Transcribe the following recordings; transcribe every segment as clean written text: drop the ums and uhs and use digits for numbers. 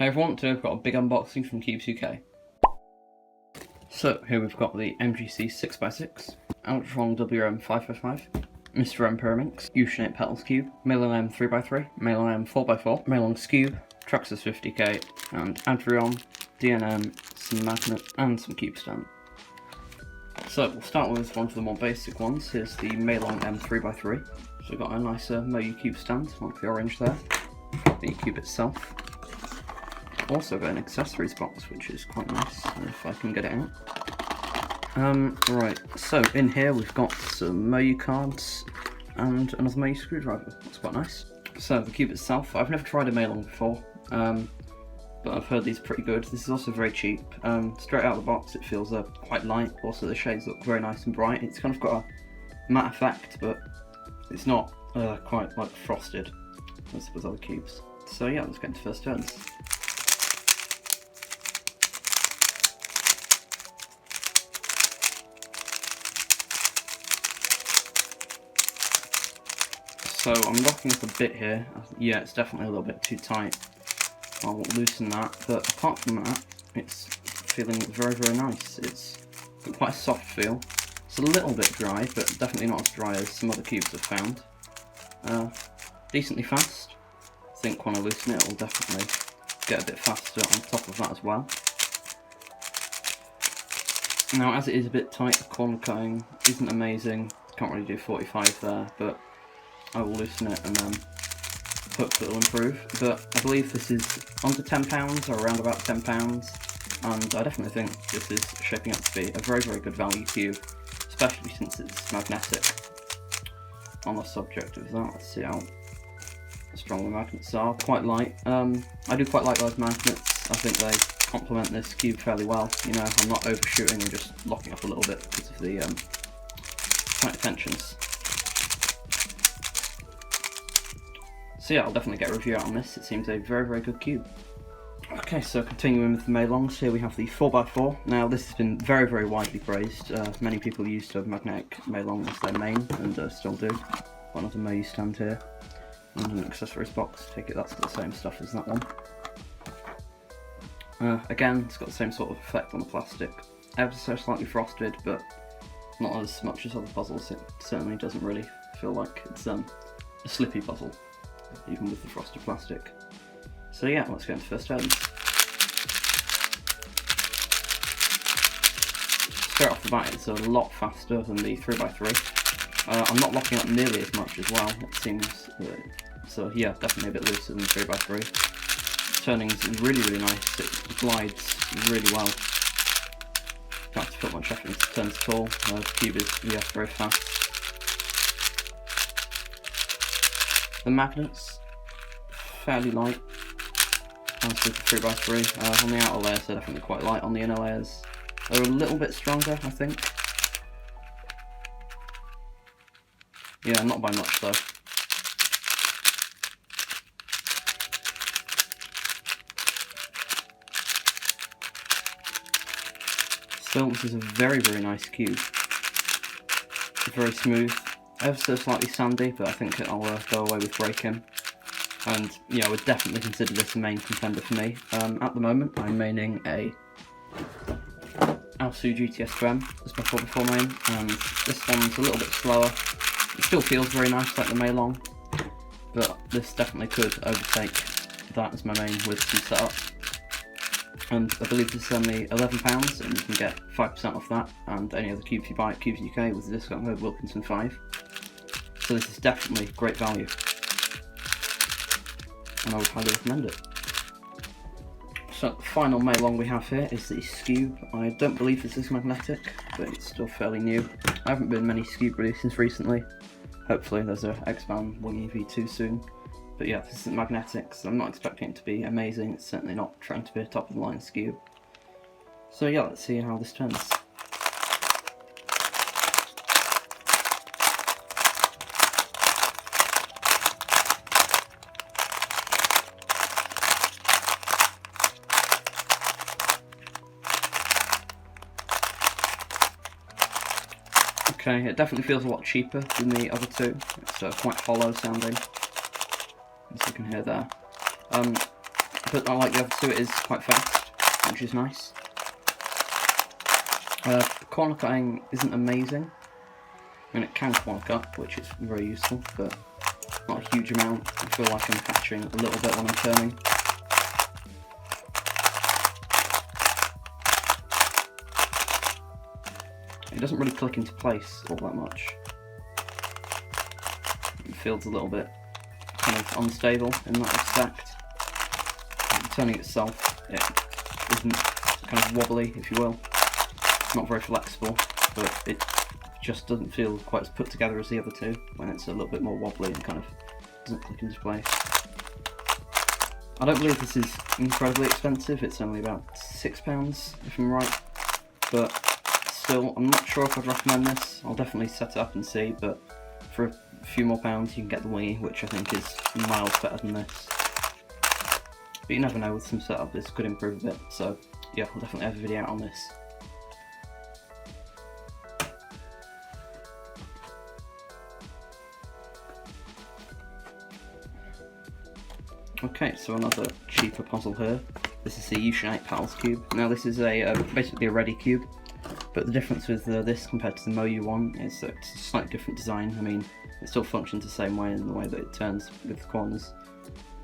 Hey everyone, today we've got a big unboxing from KewbzUK. So here we've got the MGC 6x6, AoChuang WR M 5x5, M Pyra, U-shaped petals cube, Meilong M 3x3, Meilong M 4x4, Meilong Skewb, Traxxas 50k, and Adrion, DNM, some magnet, and some cube stand. So we'll start with one of the more basic ones. Here's the Meilong M 3x3. So we've got a nice Moyu cube stand, like the orange there, the cube itself. Also got an accessories box, which is quite nice, if I can get it out. Right, so in here we've got some Moyu cards and another Moyu screwdriver. That's quite nice. So the cube itself, I've never tried a Meilong before, but I've heard these are pretty good. This is also very cheap. Straight out of the box it feels quite light. Also the shades look very nice and bright. It's kind of got a matte effect, but it's not quite like frosted as with other cubes. So yeah, let's get into first turns. So I'm locking up a bit here. Yeah, it's definitely a little bit too tight. I'll loosen that, but apart from that, it's feeling very, very nice. It's got quite a soft feel. It's a little bit dry, but definitely not as dry as some other cubes I've found. Decently fast. I think when I loosen it, it'll definitely get a bit faster on top of that as well. Now, as it is a bit tight, the corner cutting isn't amazing. Can't really do 45 there, but I will loosen it and then hopefully it'll improve. But I believe this is under £10 or around about £10, and I definitely think this is shaping up to be a very, very good value cube, especially since it's magnetic. On the subject of that, let's see how strong the magnets are. Quite light. I do quite like those magnets. I think they complement this cube fairly well. You know, I'm not overshooting and just locking up a little bit because of the tight tensions. So yeah, I'll definitely get a review out on this. It seems a very, very good cube. Okay, so continuing with the Meilongs, here we have the 4x4. Now this has been very, very widely praised. Many people used to have magnetic Meilong as their main, and still do. Got another Moyu stand here, and an accessories box. Take it that's got the same stuff as that one. Again, it's got the same sort of effect on the plastic. Ever so slightly frosted, but not as much as other puzzles. It certainly doesn't really feel like it's a slippy puzzle, even with the frosted plastic. So yeah, let's get into first turns. Straight off the bat, it's a lot faster than the 3x3. I'm not locking up nearly as much as well, it seems. So yeah, definitely a bit looser than the 3x3. Turning's really, really nice. It glides really well. Don't have to put much effort into turns at all. The cube is very fast. The magnets, fairly light, as with the 3x3. On the outer layers they're definitely quite light, on the inner layers they're a little bit stronger, I think. Yeah, not by much though. Still, this is a very, very nice cube. Very smooth. Ever so slightly sandy, but I think it'll go away with breaking. And yeah, I would definitely consider this a main contender for me. At the moment, I'm maining a AoChuang GTS M as my 4x4 main, and this one's a little bit slower. It still feels very nice like the Meilong, but this definitely could overtake that as my main with some setup. And I believe this is only £11, and you can get 5% off that and any other cubes you buy at KewbzUK with the discount code Wilkinson5. So this is definitely great value, and I would highly recommend it. So the final Meilong we have here is the Skewb. I don't believe this is magnetic, but it's still fairly new. I haven't been many Skewb releases recently. Hopefully there's a X-Band Wing EV2 soon. But yeah, this isn't magnetic, so I'm not expecting it to be amazing. It's certainly not trying to be a top of the line Skewb. So yeah, let's see how this turns. Okay, it definitely feels a lot cheaper than the other two. It's quite hollow sounding, as you can hear there. but I like the other two, it is quite fast, which is nice. Corner cutting isn't amazing. I mean, it can corner cut, which is very useful, but not a huge amount. I feel like I'm catching a little bit when I'm turning. It doesn't really click into place all that much. It feels a little bit kind of unstable in that respect. The turning itself, it isn't kind of wobbly, if you will. Not very flexible, but it just doesn't feel quite as put together as the other two when it's a little bit more wobbly and kind of doesn't click into place. I don't believe this is incredibly expensive, it's only about £6 if I'm right, but still, I'm not sure if I'd recommend this. I'll definitely set it up and see, but for a few more pounds you can get the Wii, which I think is miles better than this. But you never know, with some setup this could improve a bit, so yeah, I'll definitely have a video out on this. Okay, so another cheaper puzzle here. This is the AoChuang Cube. Now this is basically a Redi Cube, but the difference with this compared to the Meilong one is that it's a slightly different design. I mean, it still functions the same way in the way that it turns with the corners,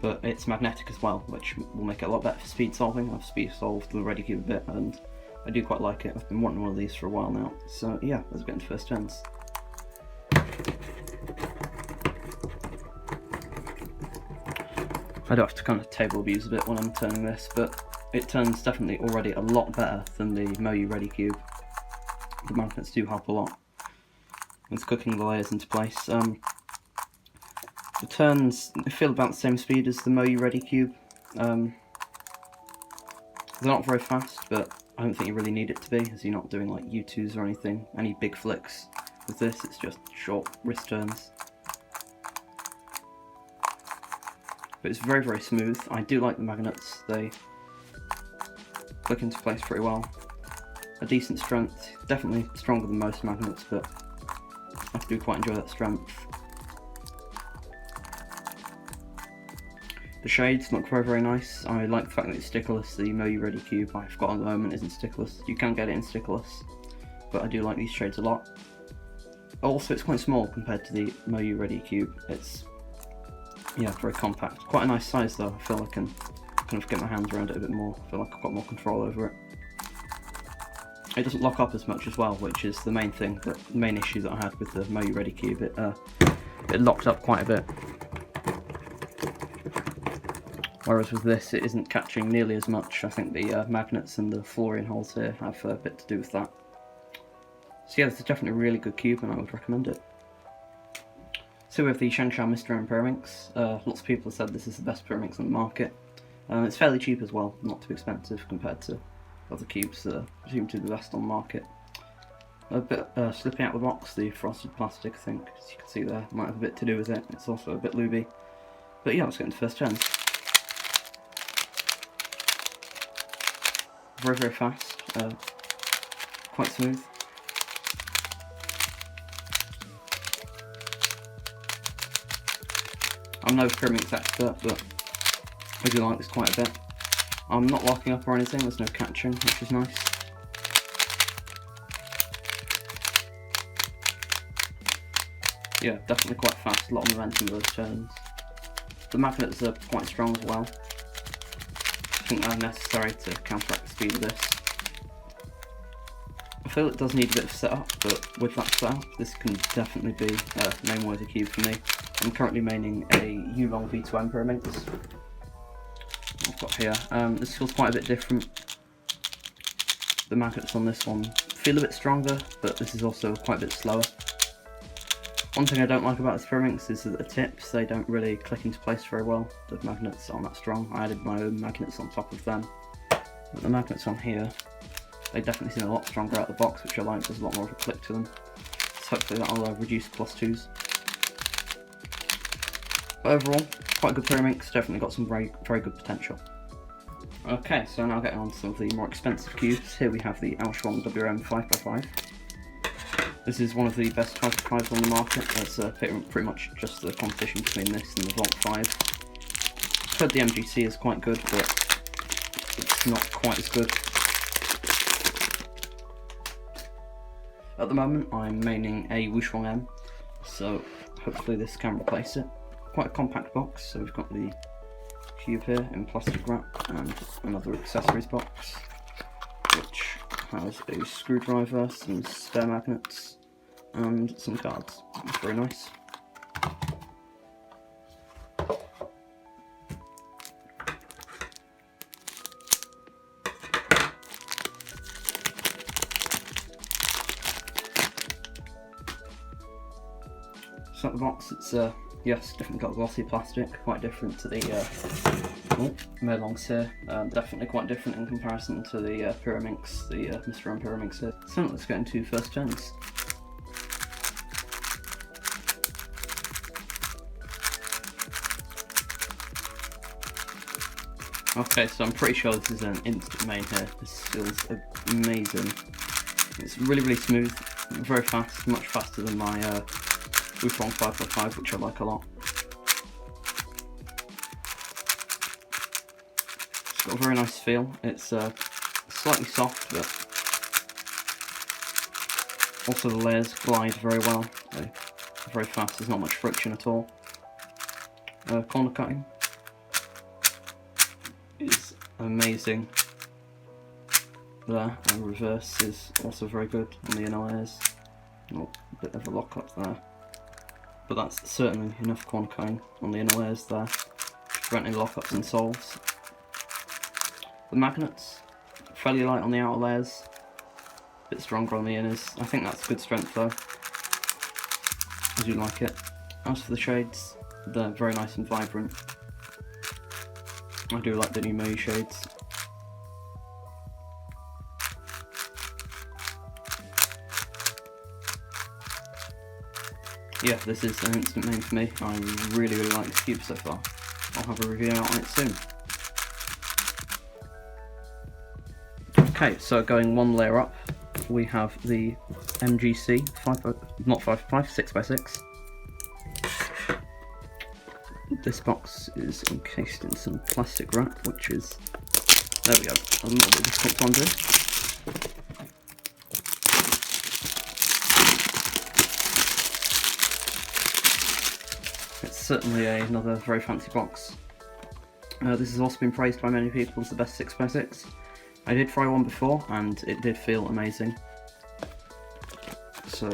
but it's magnetic as well, which will make it a lot better for speed solving. I've speed solved the Redi Cube a bit, and I do quite like it. I've been wanting one of these for a while now, so yeah, let's get into first turns. I do have to kind of table abuse a bit when I'm turning this, but it turns definitely already a lot better than the Meilong Redi Cube. The magnets do help a lot with cooking the layers into place. The turns feel about the same speed as the Meilong Redi Cube. They're not very fast, but I don't think you really need it to be, as you're not doing like U2s or anything, any big flicks. With this, it's just short wrist turns. But it's very, very smooth. I do like the magnets, they click into place pretty well. A decent strength, definitely stronger than most magnets, but I do quite enjoy that strength. The shades look very, very nice. I like the fact that it's stickerless. The Meilong Redi Cube I've got at the moment isn't stickerless. You can get it in stickerless, but I do like these shades a lot. Also, it's quite small compared to the Meilong Redi Cube. It's, yeah, very compact. Quite a nice size though. I feel I can kind of get my hands around it a bit more. I feel like I've got more control over it. It doesn't lock up as much as well, which is the main thing, the main issue that I had with the Meilong Redi Cube. It locked up quite a bit. Whereas with this, it isn't catching nearly as much. I think the magnets and the fluorine holes here have a bit to do with that. So yeah, this is definitely a really good cube and I would recommend it. So we have the Shenzhen Mr. M Pyra. Lots of people have said this is the best Pyra on the market. It's fairly cheap as well, not too expensive compared to other cubes that seem to be the best on the market. A bit slipping out of the box, the frosted plastic, I think, as you can see there, might have a bit to do with it. It's also a bit lubey. But yeah, let's get into first turn. Very, very fast, quite smooth. I'm no Pyra expert, but I do like this quite a bit. I'm not locking up or anything, there's no catching, which is nice. Yeah, definitely quite fast, a lot of momentum in those turns. The magnets are quite strong as well. I think they're necessary to counteract the speed of this. I feel it does need a bit of setup, but with that setup, this can definitely be a name-worthy cube for me. I'm currently maining a Meilong V2M Pyra. I've got here. This feels quite a bit different. The magnets on this one feel a bit stronger, but this is also quite a bit slower. One thing I don't like about this Pyra is that the tips, they don't really click into place very well. The magnets aren't that strong. I added my own magnets on top of them. But the magnets on here, they definitely seem a lot stronger out of the box, which I like. There's a lot more of a click to them. So hopefully that'll reduce +2s. But overall, quite a good Pyra, definitely got some very, very good potential. Okay, so now getting on to some of the more expensive cubes. Here we have the AoChuang WR M 5x5. This is one of the best 5x5s on the market. It's pretty much just the competition between this and the Vault 5. heard the MGC is quite good, but it's not quite as good. At the moment I'm maining AoChuang WR M, so hopefully this can replace it. Quite a compact box, so we've got the cube here in plastic wrap and another accessories box, which has a screwdriver, some spare magnets and some cards. It's very nice. So at the box, it's yes, definitely got glossy plastic, quite different to the Meilong Skewb, definitely quite different in comparison to the Pyraminx, the Mr. M Pyra here. So let's get into first turns. Okay, so I'm pretty sure this is an instant main here. This feels amazing. It's really smooth, very fast, much faster than my AoChuang 5x5, which I like a lot. It's got a very nice feel. It's slightly soft, but also the layers glide very well. They're very fast, there's not much friction at all. Corner cutting is amazing there, and reverse is also very good on the inner layers. Oh, a bit of a lock up there. But that's certainly enough corner cutting on the inner layers there to prevent any lockups and soles. The magnets, fairly light on the outer layers, a bit stronger on the inners. I think that's good strength though. I do like it. As for the shades, they're very nice and vibrant. I do like the new Meilong shades. Yeah, this is an instant main for me. I really like this cube so far. I'll have a review out on it soon. Okay, so going one layer up, we have the MGC 6x6. This box is encased in some plastic wrap, which is, there we go, a little bit difficult to undo. Certainly another very fancy box. This has also been praised by many people as the best 6x6. I did try one before and it did feel amazing. So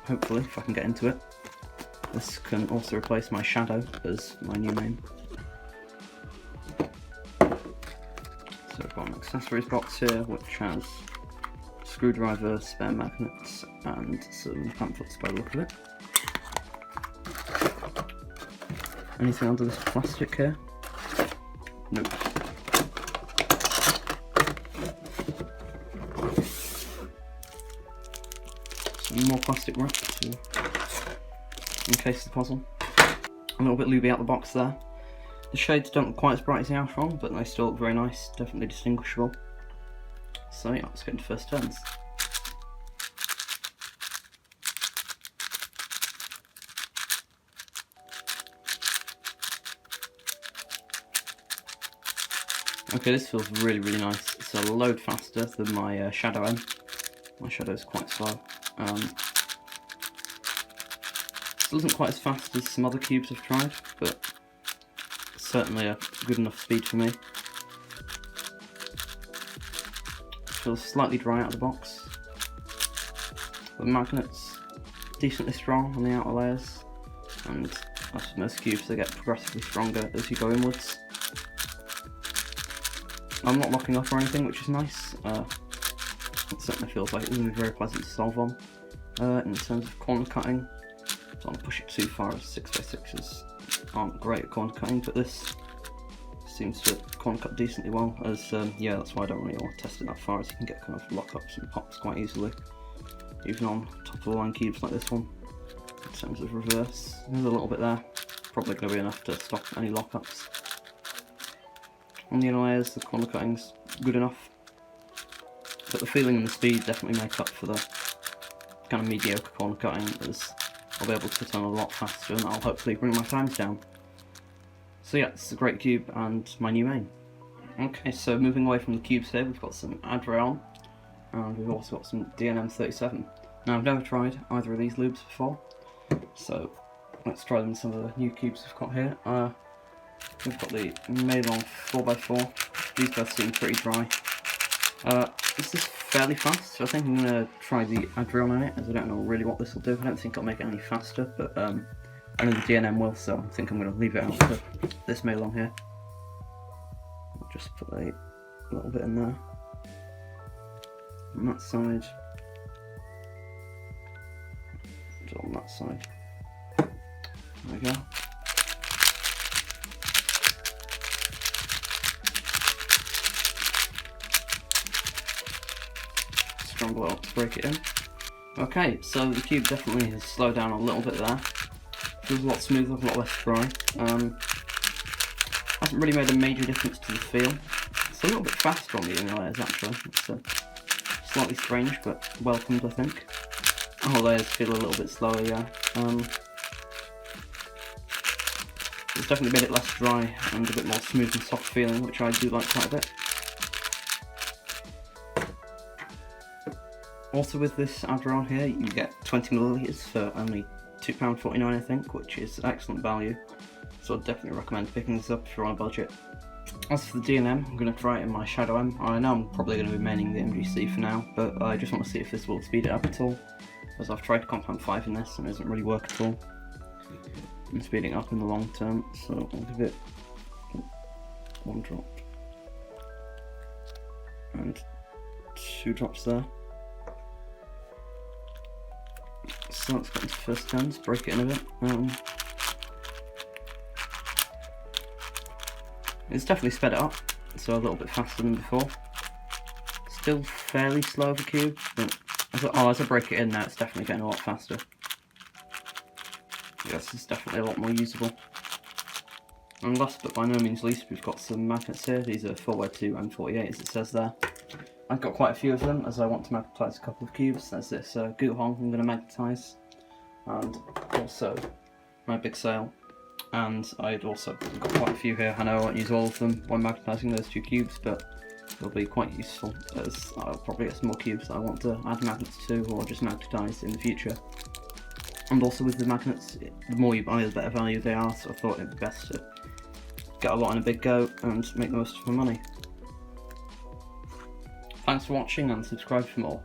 hopefully, if I can get into it, this can also replace my shadow as my new main. So I've got an accessories box here which has a screwdriver, spare magnets and some pamphlets by the look of it. Anything under this plastic here? Nope. Some more plastic wrap to encase the puzzle. A little bit lubed out the box there. The shades don't look quite as bright as the AoChuang, but they still look very nice, definitely distinguishable. So yeah, let's get into first turns. Okay, this feels really nice. It's a load faster than my Shadow M. My Shadow is quite slow. Still isn't quite as fast as some other cubes I've tried, but certainly a good enough speed for me. It feels slightly dry out of the box. The magnets, decently strong on the outer layers, and as with most cubes they get progressively stronger as you go inwards. I'm not locking up or anything, which is nice. It certainly feels like it's going to be very pleasant to solve on. In terms of corner cutting, don't want to push it too far as 6x6s aren't great at corner cutting, but this seems to corner cut decently well, as yeah, that's why I don't really want to test it that far, as you can get kind of lockups and pops quite easily, even on top of the line cubes like this one. In terms of reverse, there's a little bit there, probably going to be enough to stop any lockups. On the inner layers, the corner cutting's good enough, but the feeling and the speed definitely make up for the kind of mediocre corner cutting, as I'll be able to turn a lot faster and that'll hopefully bring my times down. So yeah, it's a great cube and my new main. Okay, so moving away from the cubes here, we've got some Adrian, and we've also got some DNM37. Now I've never tried either of these lubes before, so let's try them in some of the new cubes we've got here. We've got the Meilong 4x4, these both seem pretty dry. This is fairly fast, so I think I'm going to try the Adrian on it, as I don't know really what this will do. I don't think it'll make it any faster, but I know the DNM will, so I think I'm going to leave it out for this Meilong here. I'll just put a little bit in there. On that side. And on that side. There we go. Strong blow to break it in. Okay, so the cube definitely has slowed down a little bit there. Feels a lot smoother, a lot less dry. Hasn't really made a major difference to the feel. It's a little bit faster on the inner layers actually. It's slightly strange, but welcomed I think. All layers feel a little bit slower, yeah. It's definitely made it less dry and a bit more smooth and soft feeling, which I do like quite a bit. Also with this Adrian here, you get 20ml for only £2.49 I think, which is excellent value. So I'd definitely recommend picking this up if you're on a budget. As for the DNM, I'm going to try it in my Shadow M. I know I'm probably going to be maining the MGC for now, but I just want to see if this will speed it up at all, as I've tried Compound 5 in this and it doesn't really work at all. I'm speeding up in the long term, so I'll give it one drop and 2 drops there. So let's get into first turns, break it in a bit. It's definitely sped it up, so a little bit faster than before. Still fairly slow the cube, but as I break it in now, it's definitely getting a lot faster. Yes, it's definitely a lot more usable. And last but by no means least, we've got some magnets here. These are 4x2 and 48 as it says there. I've got quite a few of them as I want to magnetise a couple of cubes. There's this Guhong I'm going to magnetise, and also my big sail. And I'd also got quite a few here. I know I won't use all of them when magnetising those 2 cubes, but they'll be quite useful as I'll probably get some more cubes that I want to add magnets to or just magnetise in the future. And also with the magnets, the more you buy the better value they are, so I thought it'd be best to get a lot in a big go and make the most of my money. Thanks for watching and subscribe for more.